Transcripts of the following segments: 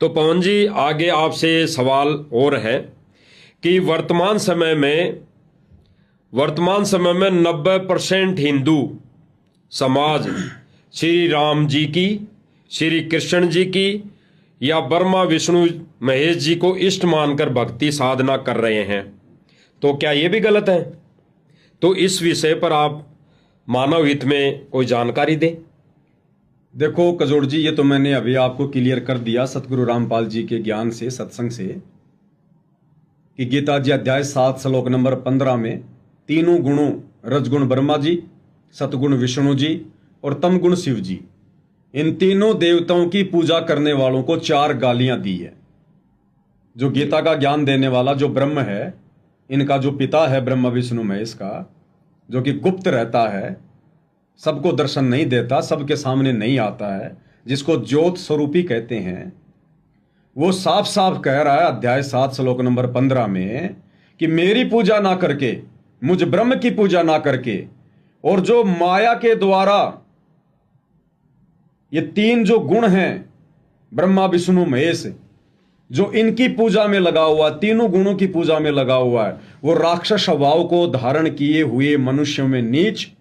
तो पवन जी, आगे आपसे सवाल और है कि वर्तमान समय में 90% हिंदू समाज श्री राम जी की, श्री कृष्ण जी की या ब्रह्मा विष्णु महेश जी को इष्ट मानकर भक्ति साधना कर रहे हैं, तो क्या ये भी गलत है? तो इस विषय पर आप मानव हित में कोई जानकारी दें। देखो कजोड़ जी, ये तो मैंने अभी आपको क्लियर कर दिया सतगुरु रामपाल जी के ज्ञान से, सत्संग से, कि गीता जी अध्याय 7 श्लोक नंबर 15 में तीनों गुणों, रजगुण ब्रह्मा जी, सतगुण विष्णु जी और तम गुण शिव जी, इन तीनों देवताओं की पूजा करने वालों को 4 गालियां दी है। जो गीता का ज्ञान देने वाला जो ब्रह्म है, इनका जो पिता है ब्रह्मा विष्णु महेश का, जो कि गुप्त रहता है, सबको दर्शन नहीं देता, सबके सामने नहीं आता है, जिसको ज्योत स्वरूपी कहते हैं, वो साफ साफ कह रहा है अध्याय 7 श्लोक नंबर 15 में कि मेरी पूजा ना करके, मुझ ब्रह्म की पूजा ना करके, और जो माया के द्वारा ये 3 जो गुण हैं ब्रह्मा विष्णु महेश, जो इनकी पूजा में लगा हुआ, तीनों गुणों की पूजा में लगा हुआ है, वो राक्षस स्वभाव को धारण किए हुए मनुष्यों में नीच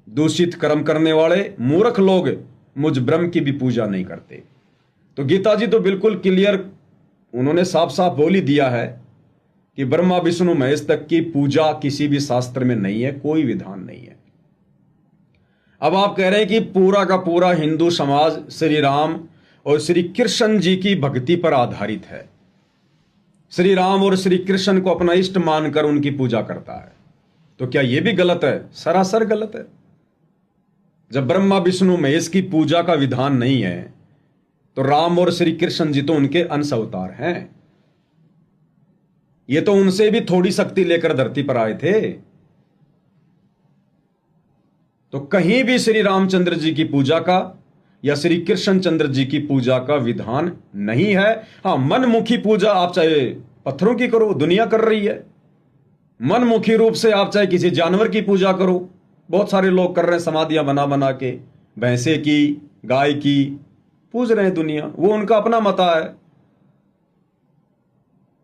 दूषित कर्म करने वाले मूर्ख लोग मुझ ब्रह्म की भी पूजा नहीं करते। तो गीता जी तो बिल्कुल क्लियर, उन्होंने साफ साफ बोल ही दिया है कि ब्रह्मा विष्णु महेश तक की पूजा किसी भी शास्त्र में नहीं है, कोई विधान नहीं है। अब आप कह रहे हैं कि पूरा का पूरा हिंदू समाज श्री राम और श्री कृष्ण जी की भक्ति पर आधारित है, श्री राम और श्री कृष्ण को अपना इष्ट मानकर उनकी पूजा करता है, तो क्या यह भी गलत है? सरासर गलत है। जब ब्रह्मा विष्णु महेश की पूजा का विधान नहीं है, तो राम और श्री कृष्ण जी तो उनके अंश अवतार हैं। ये तो उनसे भी थोड़ी शक्ति लेकर धरती पर आए थे। तो कहीं भी श्री रामचंद्र जी की पूजा का या श्री कृष्ण चंद्र जी की पूजा का विधान नहीं है। हां, मनमुखी पूजा आप चाहे पत्थरों की करो, दुनिया कर रही है। मनमुखी रूप से आप चाहे किसी जानवर की पूजा करो, बहुत सारे लोग कर रहे हैं, समाधियां बना बना के भैंसे की, गाय की पूज रहे हैं दुनिया, वो उनका अपना मता है।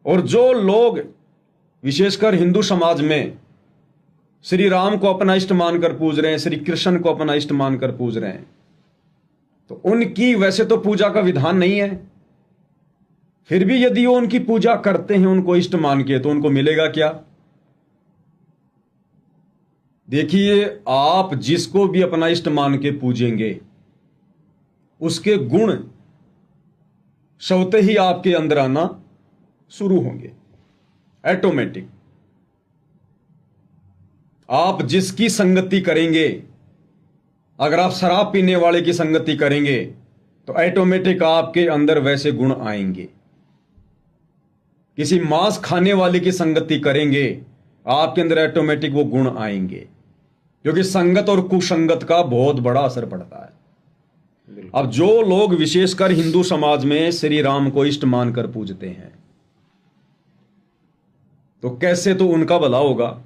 और जो लोग विशेषकर हिंदू समाज में श्री राम को अपना इष्ट मानकर पूज रहे हैं, श्री कृष्ण को अपना इष्ट मानकर पूज रहे हैं, तो उनकी वैसे तो पूजा का विधान नहीं है, फिर भी यदि वो उनकी पूजा करते हैं उनको इष्ट मान के, तो उनको मिलेगा क्या? देखिए, आप जिसको भी अपना इष्ट मान के पूजेंगे, उसके गुण स्वतः ही आपके अंदर आना शुरू होंगे, ऑटोमेटिक। आप जिसकी संगति करेंगे, अगर आप शराब पीने वाले की संगति करेंगे, तो ऑटोमेटिक आपके अंदर वैसे गुण आएंगे। किसी मांस खाने वाले की संगति करेंगे, आपके अंदर ऑटोमेटिक वो गुण आएंगे, क्योंकि संगत और कुसंगत का बहुत बड़ा असर पड़ता है। अब जो लोग विशेषकर हिंदू समाज में श्री राम को इष्ट मानकर पूजते हैं, तो कैसे तो उनका भला होगा,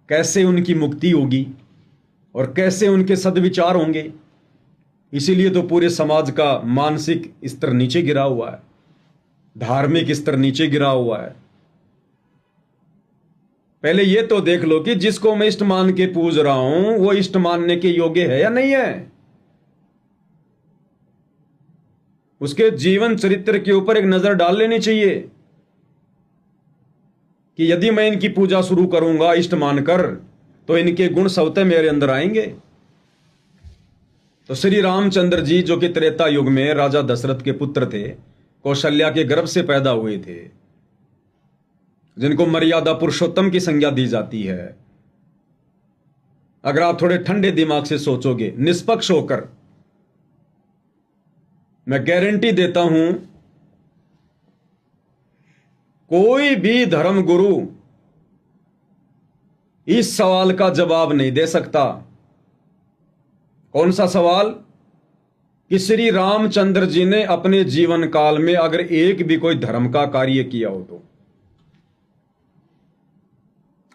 कैसे उनकी मुक्ति होगी और कैसे उनके सद्विचार होंगे। इसीलिए तो पूरे समाज का मानसिक स्तर नीचे गिरा हुआ है, धार्मिक स्तर नीचे गिरा हुआ है। पहले यह तो देख लो कि जिसको मैं इष्ट मान के पूज रहा हूं, वो इष्ट मानने के योग्य है या नहीं है। उसके जीवन चरित्र के ऊपर एक नजर डाल लेनी चाहिए कि यदि मैं इनकी पूजा शुरू करूंगा इष्ट मानकर, तो इनके गुण स्वतः मेरे अंदर आएंगे। तो श्री रामचंद्र जी, जो कि त्रेता युग में राजा दशरथ के पुत्र थे, कौशल्या के गर्भ से पैदा हुए थे, जिनको मर्यादा पुरुषोत्तम की संज्ञा दी जाती है। अगर आप थोड़े ठंडे दिमाग से सोचोगे, निष्पक्ष होकर, मैं गारंटी देता हूं, कोई भी धर्म गुरु इस सवाल का जवाब नहीं दे सकता। कौन सा सवाल? कि श्री रामचंद्र जी ने अपने जीवन काल में अगर एक भी कोई धर्म का कार्य किया हो, तो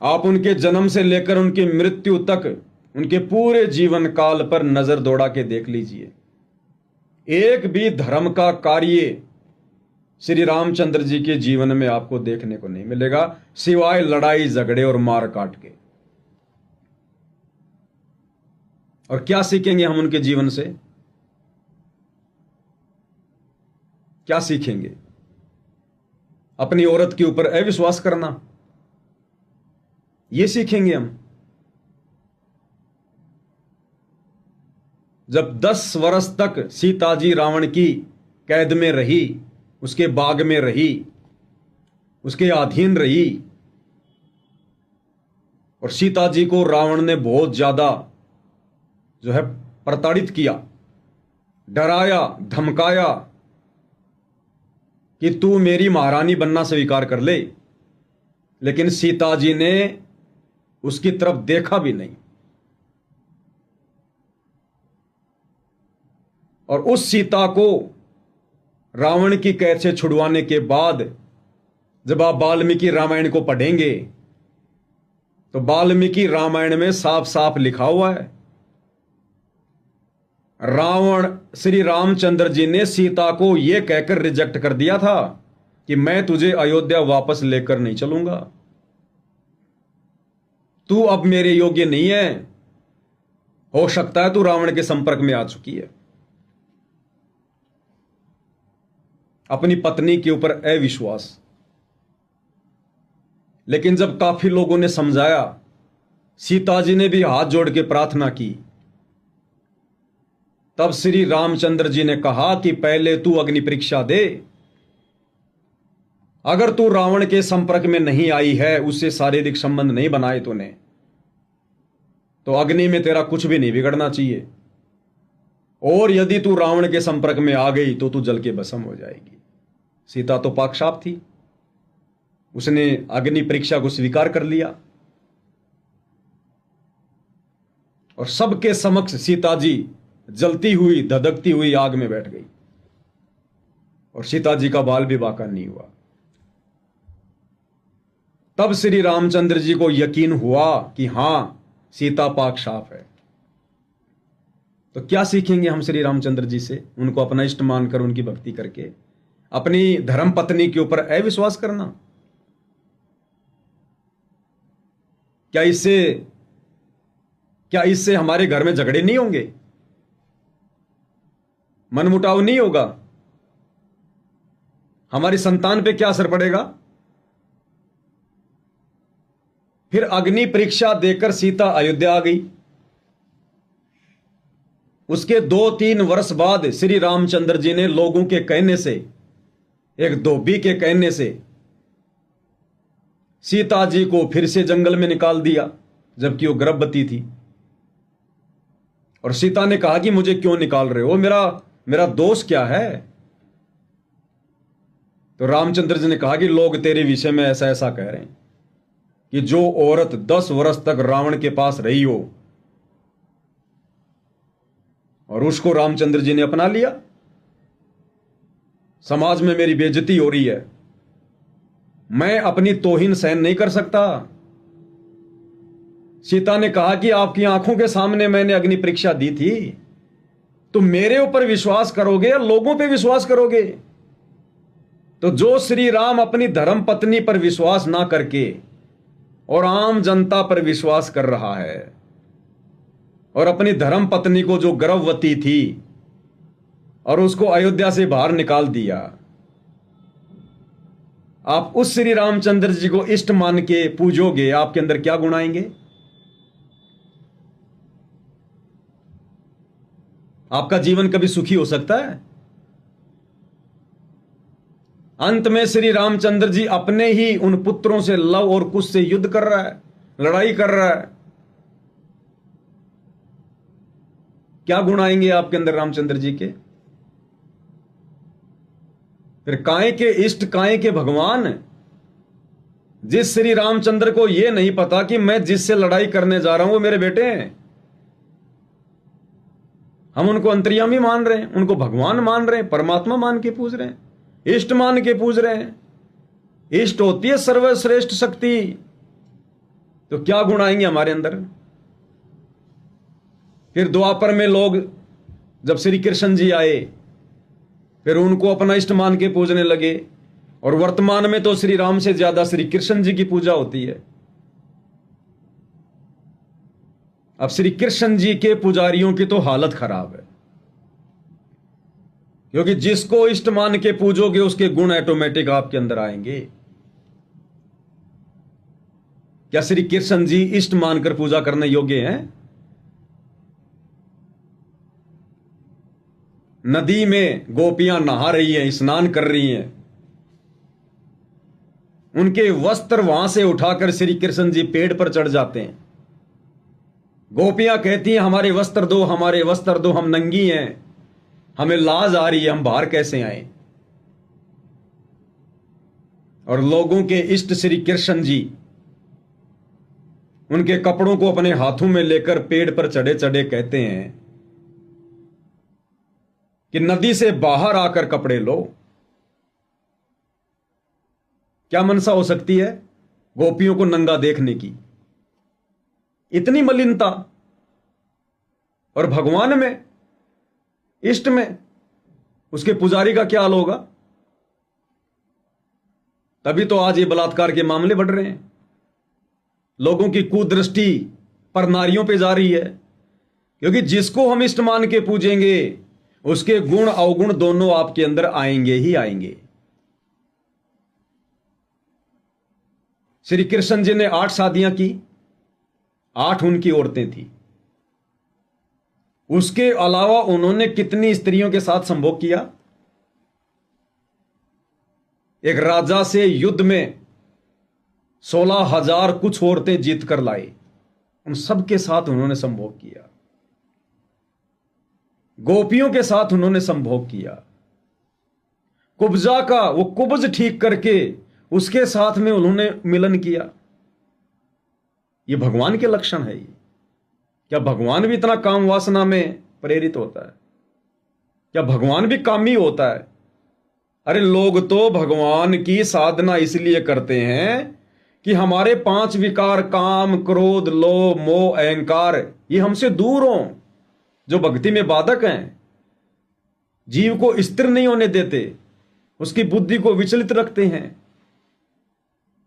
आप उनके जन्म से लेकर उनकी मृत्यु तक उनके पूरे जीवन काल पर नजर दौड़ा के देख लीजिए। एक भी धर्म का कार्य श्री रामचंद्र जी के जीवन में आपको देखने को नहीं मिलेगा, सिवाय लड़ाई झगड़े और मार काट के। और क्या सीखेंगे हम उनके जीवन से? क्या सीखेंगे? अपनी औरत के ऊपर अविश्वास करना, यह सीखेंगे हम। जब 10 वर्ष तक सीता जी रावण की कैद में रही, उसके बाग में रही, उसके अधीन रही, और सीता जी को रावण ने बहुत ज्यादा जो है प्रताड़ित किया, डराया, धमकाया कि तू मेरी महारानी बनना स्वीकार कर ले, लेकिन सीता जी ने उसकी तरफ देखा भी नहीं। और उस सीता को रावण की कैद से छुड़वाने के बाद जब आप वाल्मीकि रामायण को पढ़ेंगे तो वाल्मीकि रामायण में साफ साफ लिखा हुआ है, रावण श्री रामचंद्र जी ने सीता को यह कहकर रिजेक्ट कर दिया था कि मैं तुझे अयोध्या वापस लेकर नहीं चलूंगा, तू अब मेरे योग्य नहीं है। हो सकता है तू रावण के संपर्क में आ चुकी है। अपनी पत्नी के ऊपर अविश्वास। लेकिन जब काफी लोगों ने समझाया, सीता जी ने भी हाथ जोड़ के प्रार्थना की, तब श्री रामचंद्र जी ने कहा कि पहले तू अग्नि परीक्षा दे, अगर तू रावण के संपर्क में नहीं आई है, उससे शारीरिक संबंध नहीं बनाए तूने, तो अग्नि में तेरा कुछ भी नहीं बिगड़ना चाहिए, और यदि तू रावण के संपर्क में आ गई तो तू जल के भस्म हो जाएगी। सीता तो पाकसाफ थी, उसने अग्नि परीक्षा को स्वीकार कर लिया और सबके समक्ष सीता जी जलती हुई, धधकती हुई आग में बैठ गई और सीता जी का बाल भी बाका नहीं हुआ। तब श्री रामचंद्र जी को यकीन हुआ कि हां, सीता पाक साफ है। तो क्या सीखेंगे हम श्री रामचंद्र जी से? उनको अपना इष्ट मानकर उनकी भक्ति करके अपनी धर्म पत्नी के ऊपर अविश्वास करना। क्या इससे हमारे घर में झगड़े नहीं होंगे, मनमुटाव नहीं होगा? हमारी संतान पे क्या असर पड़ेगा? फिर अग्नि परीक्षा देकर सीता अयोध्या आ गई। उसके 2-3 वर्ष बाद श्री रामचंद्र जी ने लोगों के कहने से, एक धोबी के कहने से, सीता जी को फिर से जंगल में निकाल दिया, जबकि वो गर्भवती थी। और सीता ने कहा कि मुझे क्यों निकाल रहे हो, मेरा दोष क्या है? तो रामचंद्र जी ने कहा कि लोग तेरे विषय में ऐसा ऐसा कह रहे हैं कि जो औरत 10 वर्ष तक रावण के पास रही हो और उसको रामचंद्र जी ने अपना लिया, समाज में मेरी बेइज्जती हो रही है, मैं अपनी तौहीन सहन नहीं कर सकता। सीता ने कहा कि आपकी आंखों के सामने मैंने अग्नि परीक्षा दी थी, तो मेरे ऊपर विश्वास करोगे या लोगों पे विश्वास करोगे? तो जो श्री राम अपनी धर्म पत्नी पर विश्वास ना करके और आम जनता पर विश्वास कर रहा है, और अपनी धर्म पत्नी को जो गर्भवती थी और उसको अयोध्या से बाहर निकाल दिया, आप उस श्री रामचंद्र जी को इष्ट मान के पूजोगे, आपके अंदर क्या गुण आएंगे? आपका जीवन कभी सुखी हो सकता है? अंत में श्री रामचंद्र जी अपने ही उन पुत्रों से लव और कुश से युद्ध कर रहा है, लड़ाई कर रहा है। क्या गुण आएंगे आपके अंदर रामचंद्र जी के? फिर काहे के इष्ट, काहे के भगवान? जिस श्री रामचंद्र को यह नहीं पता कि मैं जिससे लड़ाई करने जा रहा हूं वो मेरे बेटे हैं, हम उनको अंतर्यामी मान रहे हैं, उनको भगवान मान रहे हैं, परमात्मा मान के पूज रहे हैं, इष्ट मान के पूज रहे हैं। इष्ट होती है सर्वश्रेष्ठ शक्ति। तो क्या गुण आएंगे हमारे अंदर? फिर द्वापर में लोग, जब श्री कृष्ण जी आए फिर उनको अपना इष्ट मान के पूजने लगे। और वर्तमान में तो श्री राम से ज्यादा श्री कृष्ण जी की पूजा होती है। अब श्री कृष्ण जी के पुजारियों की तो हालत खराब है, क्योंकि जिसको इष्ट मान के पूजोगे उसके गुण ऑटोमेटिक आपके अंदर आएंगे। क्या श्री कृष्ण जी इष्ट मानकर पूजा करने योग्य हैं? नदी में गोपियां नहा रही हैं, स्नान कर रही हैं, उनके वस्त्र वहां से उठाकर श्री कृष्ण जी पेड़ पर चढ़ जाते हैं। गोपियां कहती हैं हमारे वस्त्र दो, हमारे वस्त्र दो, हम नंगी हैं, हमें लाज आ रही है, हम बाहर कैसे आए। और लोगों के इष्ट श्री कृष्ण जी उनके कपड़ों को अपने हाथों में लेकर पेड़ पर चढ़े चढ़े कहते हैं कि नदी से बाहर आकर कपड़े लो। क्या मनसा हो सकती है गोपियों को नंगा देखने की? इतनी मलिनता। और भगवान में, इष्ट में, उसके पुजारी का क्या हाल होगा? तभी तो आज ये बलात्कार के मामले बढ़ रहे हैं। लोगों की कुदृष्टि पर नारियों पे जा रही है, क्योंकि जिसको हम इष्ट मान के पूजेंगे उसके गुण अवगुण दोनों आपके अंदर आएंगे ही आएंगे। श्री कृष्ण जी ने 8 शादियां की, 8 उनकी औरतें थी। उसके अलावा उन्होंने कितनी स्त्रियों के साथ संभोग किया? एक राजा से युद्ध में 16,000 कुछ औरतें जीत कर लाए, उन सबके साथ उन्होंने संभोग किया। गोपियों के साथ उन्होंने संभोग किया। कुब्जा का वो कुब्ज ठीक करके उसके साथ में उन्होंने मिलन किया। ये भगवान के लक्षण है। ये क्या भगवान भी इतना काम वासना में प्रेरित होता है? क्या भगवान भी कामी होता है? अरे लोग तो भगवान की साधना इसलिए करते हैं कि हमारे 5 विकार, काम, क्रोध, लोभ, मोह, अहंकार, ये हमसे दूर हों, जो भक्ति में बाधक हैं, जीव को स्थिर नहीं होने देते, उसकी बुद्धि को विचलित रखते हैं।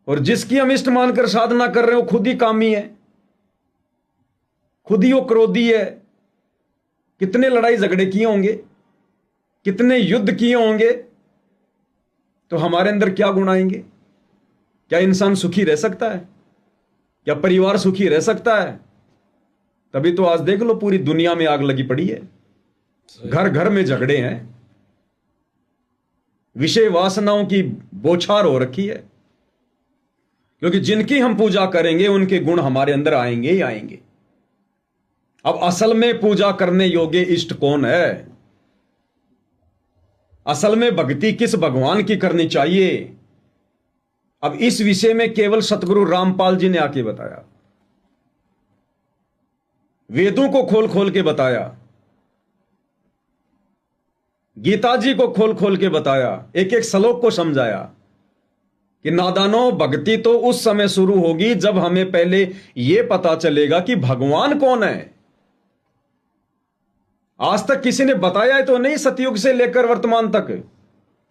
और जिसकी हम इष्ट मानकर साधना कर रहे हो खुद ही कामी है, खुद ही वो क्रोधी है। कितने लड़ाई झगड़े किए होंगे, कितने युद्ध किए होंगे, तो हमारे अंदर क्या गुण आएंगे? क्या इंसान सुखी रह सकता है? क्या परिवार सुखी रह सकता है? तभी तो आज देख लो पूरी दुनिया में आग लगी पड़ी है, घर घर में झगड़े हैं, विषय वासनाओं की बौछार हो रखी है। क्योंकि जिनकी हम पूजा करेंगे उनके गुण हमारे अंदर आएंगे ही आएंगे। अब असल में पूजा करने योग्य इष्ट कौन है? असल में भक्ति किस भगवान की करनी चाहिए? अब इस विषय में केवल सतगुरु रामपाल जी ने आके बताया, वेदों को खोल खोल के बताया, गीता जी को खोल खोल के बताया, एक एक श्लोक को समझाया कि नादानो भक्ति तो उस समय शुरू होगी जब हमें पहले यह पता चलेगा कि भगवान कौन है। आज तक किसी ने बताया है तो नहीं, सतयुग से लेकर वर्तमान तक,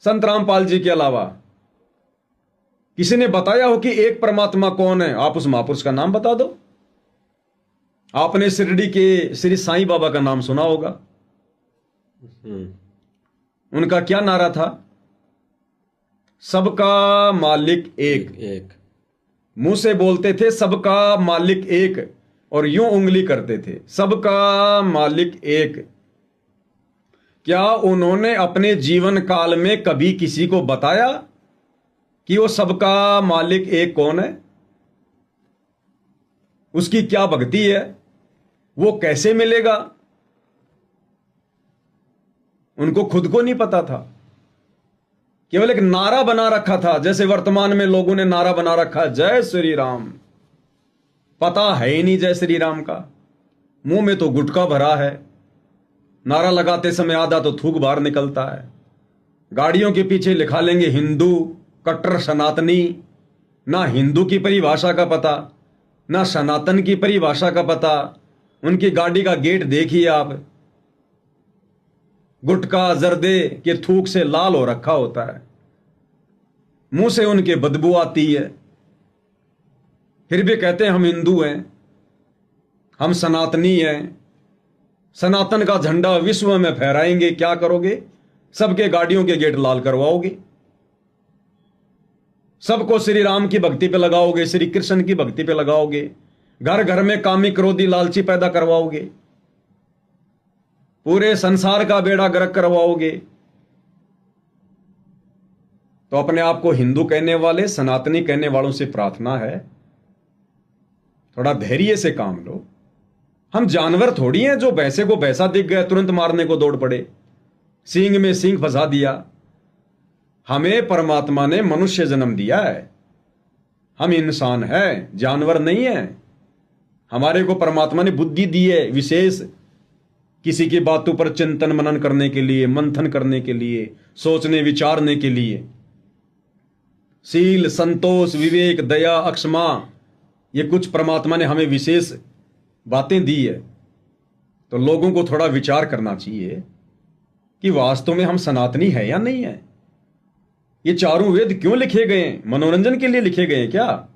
संत रामपाल जी के अलावा किसी ने बताया हो कि एक परमात्मा कौन है? आप उस महापुरुष का नाम बता दो। आपने शिरडी के श्री साईं बाबा का नाम सुना होगा। उनका क्या नारा था? सबका मालिक एक। मुंह से बोलते थे सबका मालिक एक, और यूं उंगली करते थे, सबका मालिक एक। क्या उन्होंने अपने जीवन काल में कभी किसी को बताया कि वो सबका मालिक एक कौन है? उसकी क्या भक्ति है? वो कैसे मिलेगा? उनको खुद को नहीं पता था। केवल एक नारा बना रखा था, जैसे वर्तमान में लोगों ने नारा बना रखा, जय श्री राम। पता है ही नहीं जय श्री राम का, मुंह में तो गुटखा भरा है, नारा लगाते समय आधा तो थूक बाहर निकलता है। गाड़ियों के पीछे लिखा लेंगे हिंदू, कट्टर सनातनी। ना हिंदू की परिभाषा का पता, ना सनातन की परिभाषा का पता। उनकी गाड़ी का गेट देखिए आप, गुटखा जर्दे के थूक से लाल हो रखा होता है, मुंह से उनके बदबू आती है, फिर भी कहते हैं हम हिंदू हैं, हम सनातनी हैं, सनातन का झंडा विश्व में फहराएंगे। क्या करोगे? सबके गाड़ियों के गेट लाल करवाओगे, सबको श्री राम की भक्ति पे लगाओगे, श्री कृष्ण की भक्ति पे लगाओगे, घर घर में कामी क्रोधी लालची पैदा करवाओगे, पूरे संसार का बेड़ा गर्क करवाओगे। तो अपने आप को हिंदू कहने वाले, सनातनी कहने वालों से प्रार्थना है, थोड़ा धैर्य से काम लो। हम जानवर थोड़ी हैं जो भैंसे को भैंसा दिख गए तुरंत मारने को दौड़ पड़े, सींग में सींग फंसा दिया। हमें परमात्मा ने मनुष्य जन्म दिया है, हम इंसान हैं, जानवर नहीं हैं। हमारे को परमात्मा ने बुद्धि दी है विशेष, किसी की बातों पर चिंतन मनन करने के लिए, मंथन करने के लिए, सोचने विचारने के लिए। शील, संतोष, विवेक, दया, अक्षमा, ये कुछ परमात्मा ने हमें विशेष बातें दी है। तो लोगों को थोड़ा विचार करना चाहिए कि वास्तव में हम सनातनी है या नहीं है। ये चारों वेद क्यों लिखे गए हैं? मनोरंजन के लिए लिखे गए हैं क्या?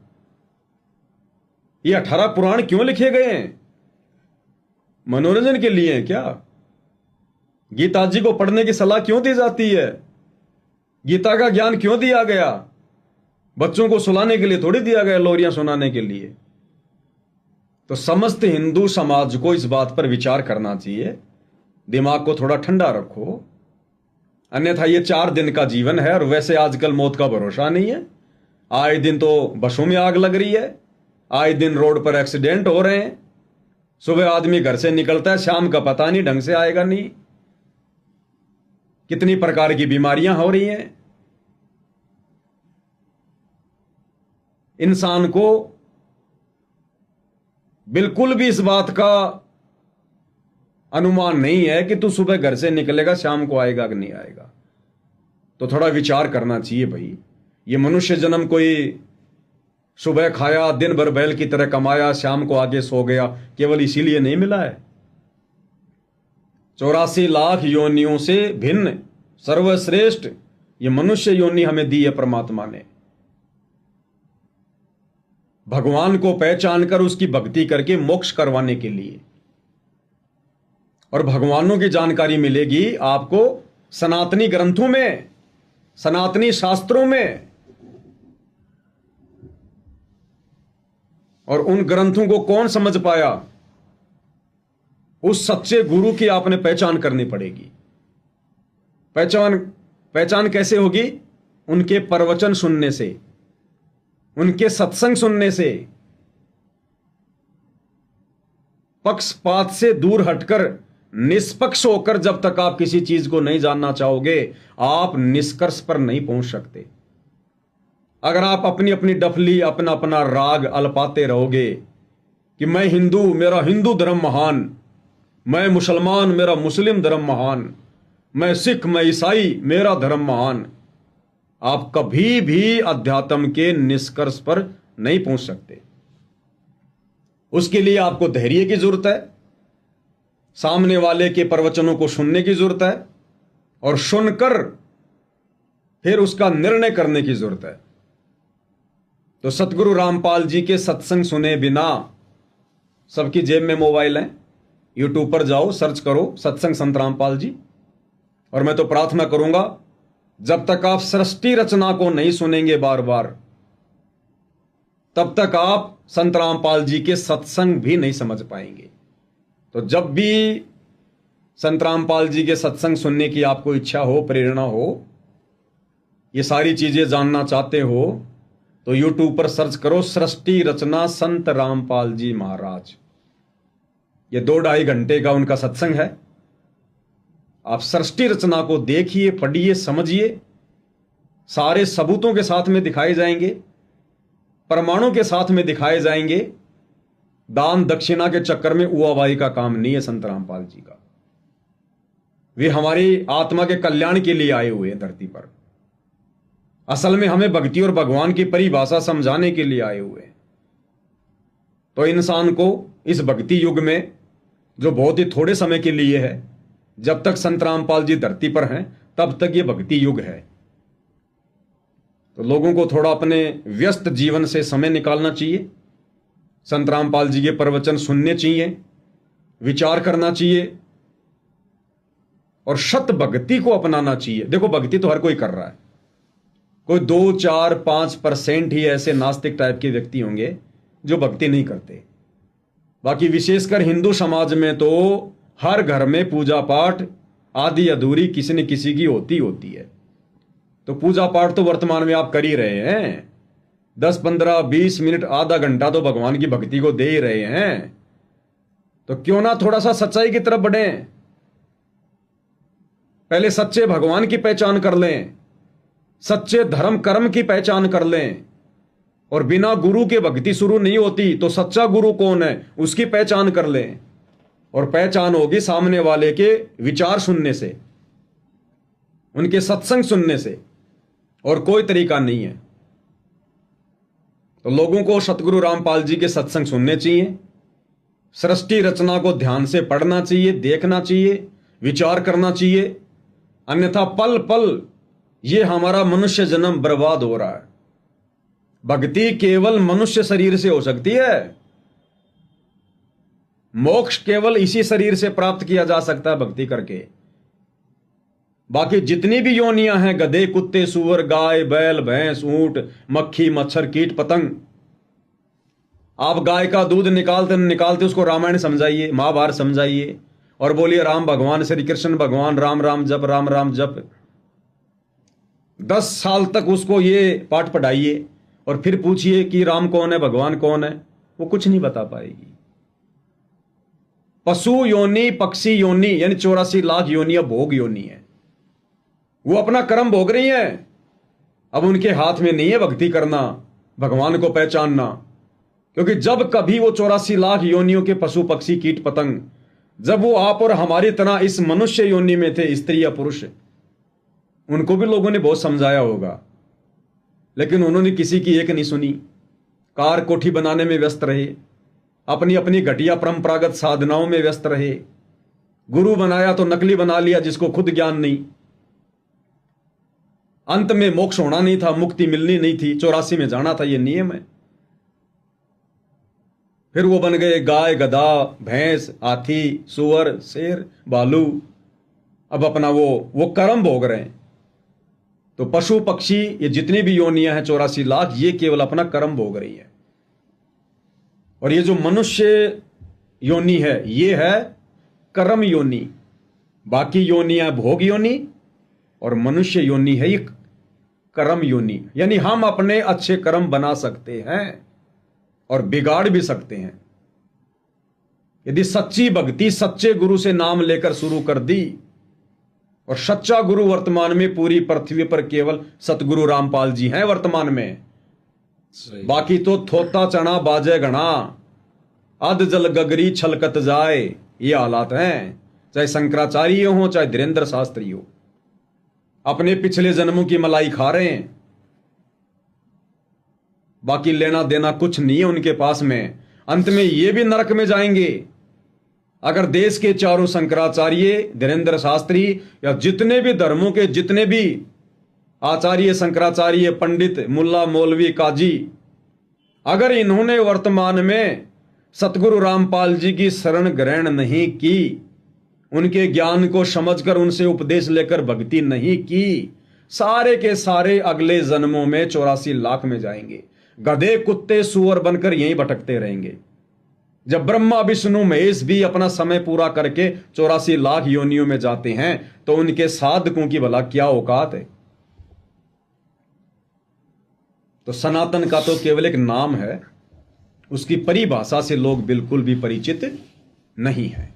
ये 18 पुराण क्यों लिखे गए हैं? मनोरंजन के लिए हैं क्या? गीता जी को पढ़ने की सलाह क्यों दी जाती है? गीता का ज्ञान क्यों दिया गया? बच्चों को सुलाने के लिए थोड़ी दिया गया, लोरियां सुनाने के लिए। तो समस्त हिंदू समाज को इस बात पर विचार करना चाहिए, दिमाग को थोड़ा ठंडा रखो। अन्यथा ये 4 दिन का जीवन है, और वैसे आजकल मौत का भरोसा नहीं है। आए दिन तो बसों में आग लग रही है, आए दिन रोड पर एक्सीडेंट हो रहे हैं। सुबह आदमी घर से निकलता है, शाम का पता नहीं ढंग से आएगा नहीं। कितनी प्रकार की बीमारियां हो रही हैं। इंसान को बिल्कुल भी इस बात का अनुमान नहीं है कि तू सुबह घर से निकलेगा शाम को आएगा कि नहीं आएगा। तो थोड़ा विचार करना चाहिए भाई। ये मनुष्य जन्म कोई सुबह खाया, दिन भर बैल की तरह कमाया, शाम को आगे सो गया, केवल इसीलिए नहीं मिला है। 84 लाख योनियों से भिन्न सर्वश्रेष्ठ ये मनुष्य योनि हमें दी है परमात्मा ने। भगवान को पहचान कर उसकी भक्ति करके मोक्ष करवाने के लिए। और भगवानों की जानकारी मिलेगी आपको सनातनी ग्रंथों में, सनातनी शास्त्रों में। और उन ग्रंथों को कौन समझ पाया? उस सच्चे गुरु की आपने पहचान करनी पड़ेगी। पहचान कैसे होगी? उनके प्रवचन सुनने से, उनके सत्संग सुनने से। पक्षपात से दूर हटकर निष्पक्ष होकर जब तक आप किसी चीज को नहीं जानना चाहोगे, आप निष्कर्ष पर नहीं पहुंच सकते। अगर आप अपनी अपनी डफली, अपना अपना राग अलपाते रहोगे कि मैं हिंदू, मेरा हिंदू धर्म महान, मैं मुसलमान, मेरा मुस्लिम धर्म महान, मैं सिख, मैं ईसाई, मेरा धर्म महान, आप कभी भी अध्यात्म के निष्कर्ष पर नहीं पहुंच सकते। उसके लिए आपको धैर्य की जरूरत है, सामने वाले के प्रवचनों को सुनने की जरूरत है, और सुनकर फिर उसका निर्णय करने की जरूरत है। तो सतगुरु रामपाल जी के सत्संग सुने बिना, सबकी जेब में मोबाइल है, यूट्यूब पर जाओ, सर्च करो सत्संग संत रामपाल जी। और मैं तो प्रार्थना करूंगा, जब तक आप सृष्टि रचना को नहीं सुनेंगे बार बार, तब तक आप संत रामपाल जी के सत्संग भी नहीं समझ पाएंगे। तो जब भी संत रामपाल जी के सत्संग सुनने की आपको इच्छा हो, प्रेरणा हो, ये सारी चीजें जानना चाहते हो, तो यूट्यूब पर सर्च करो सृष्टि रचना संत रामपाल जी महाराज। ये 2-2.5 घंटे का उनका सत्संग है। आप सृष्टि रचना को देखिए, पढ़िए, समझिए। सारे सबूतों के साथ में दिखाए जाएंगे, प्रमाणों के साथ में दिखाए जाएंगे। दान दक्षिणा के चक्कर में उआबाई का काम नहीं है संत रामपाल जी का। वे हमारी आत्मा के कल्याण के लिए आए हुए हैं धरती पर। असल में हमें भक्ति और भगवान की परिभाषा समझाने के लिए आए हुए हैं। तो इंसान को इस भक्ति युग में, जो बहुत ही थोड़े समय के लिए है, जब तक संत रामपाल जी धरती पर हैं तब तक ये भक्ति युग है। तो लोगों को थोड़ा अपने व्यस्त जीवन से समय निकालना चाहिए, संत रामपाल जी के प्रवचन सुनने चाहिए, विचार करना चाहिए और शत भक्ति को अपनाना चाहिए। देखो भक्ति तो हर कोई कर रहा है, कोई 2, 4, 5% ही ऐसे नास्तिक टाइप के व्यक्ति होंगे जो भक्ति नहीं करते। बाकी विशेषकर हिंदू समाज में तो हर घर में पूजा पाठ आदि अधूरी किसी न किसी की होती है। तो पूजा पाठ तो वर्तमान में आप कर ही रहे हैं, 10, 15, 20 मिनट, आधा घंटा तो भगवान की भक्ति को दे ही रहे हैं। तो क्यों ना थोड़ा सा सच्चाई की तरफ बढ़ें, पहले सच्चे भगवान की पहचान कर लें, सच्चे धर्म कर्म की पहचान कर लें। और बिना गुरु के भक्ति शुरू नहीं होती, तो सच्चा गुरु कौन है उसकी पहचान कर लें। और पहचान होगी सामने वाले के विचार सुनने से, उनके सत्संग सुनने से, और कोई तरीका नहीं है। तो लोगों को सतगुरु रामपाल जी के सत्संग सुनने चाहिए, सृष्टि रचना को ध्यान से पढ़ना चाहिए, देखना चाहिए, विचार करना चाहिए। अन्यथा पल पल ये हमारा मनुष्य जन्म बर्बाद हो रहा है। भक्ति केवल मनुष्य शरीर से हो सकती है, मोक्ष केवल इसी शरीर से प्राप्त किया जा सकता है भक्ति करके। बाकी जितनी भी योनियां हैं, गधे, कुत्ते, सूअर, गाय, बैल, भैंस, ऊंट, मक्खी, मच्छर, कीट, पतंग, आप गाय का दूध निकालते उसको रामायण समझाइए, महाभारत समझाइए और बोलिए राम भगवान, श्री कृष्ण भगवान, राम राम जप, राम राम जप। 10 साल तक उसको ये पाठ पढ़ाइए और फिर पूछिए कि राम कौन है, भगवान कौन है, वो कुछ नहीं बता पाएगी। पशु योनि, पक्षी योनि, यानी 84 लाख योनियां भोग योनि है। वो अपना कर्म भोग रही हैं। अब उनके हाथ में नहीं है भक्ति करना, भगवान को पहचानना। क्योंकि जब कभी वो 84 लाख योनियों के पशु पक्षी कीट पतंग, जब वो आप और हमारी तरह इस मनुष्य योनि में थे, स्त्री या पुरुष, उनको भी लोगों ने बहुत समझाया होगा, लेकिन उन्होंने किसी की एक नहीं सुनी। कार कोठी बनाने में व्यस्त रहे, अपनी अपनी घटिया परंपरागत साधनाओं में व्यस्त रहे। गुरु बनाया तो नकली बना लिया जिसको खुद ज्ञान नहीं। अंत में मोक्ष होना नहीं था, मुक्ति मिलनी नहीं थी, 84 में जाना था, ये नियम है। फिर वो बन गए गाय, गधा, भैंस, हाथी, सुअर, शेर, भालू। अब अपना वो कर्म भोग रहे हैं। तो पशु पक्षी ये जितनी भी योनियां हैं 84 लाख, ये केवल अपना कर्म भोग रही है। और ये जो मनुष्य योनि है ये है कर्म योनि। बाकी योनियां भोग योनि और मनुष्य योनि है ये कर्म योनि। यानी हम अपने अच्छे कर्म बना सकते हैं और बिगाड़ भी सकते हैं। यदि सच्ची भक्ति सच्चे गुरु से नाम लेकर शुरू कर दी, और सच्चा गुरु वर्तमान में पूरी पृथ्वी पर केवल सतगुरु रामपाल जी हैं वर्तमान में। बाकी तो थोता चना बाजे घना, अध जल गगरी छलकत जाए, ये हालात हैं। चाहे शंकराचार्य हो चाहे धीरेन्द्र शास्त्री हो, अपने पिछले जन्मों की मलाई खा रहे हैं। बाकी लेना देना कुछ नहीं है उनके पास में। अंत में ये भी नरक में जाएंगे। अगर देश के चारों शंकराचार्य, धीरेन्द्र शास्त्री या जितने भी धर्मों के जितने भी आचार्य, शंकराचार्य, पंडित, मुल्ला, मौलवी, काजी, अगर इन्होंने वर्तमान में सतगुरु रामपाल जी की शरण ग्रहण नहीं की, उनके ज्ञान को समझकर उनसे उपदेश लेकर भक्ति नहीं की, सारे के सारे अगले जन्मों में 84 लाख में जाएंगे। गधे, कुत्ते, सुअर बनकर यहीं भटकते रहेंगे। जब ब्रह्मा, विष्णु, महेश भी अपना समय पूरा करके 84 लाख योनियों में जाते हैं, तो उनके साधकों की भला क्या औकात है। तो सनातन का तो केवल एक नाम है, उसकी परिभाषा से लोग बिल्कुल भी परिचित नहीं है।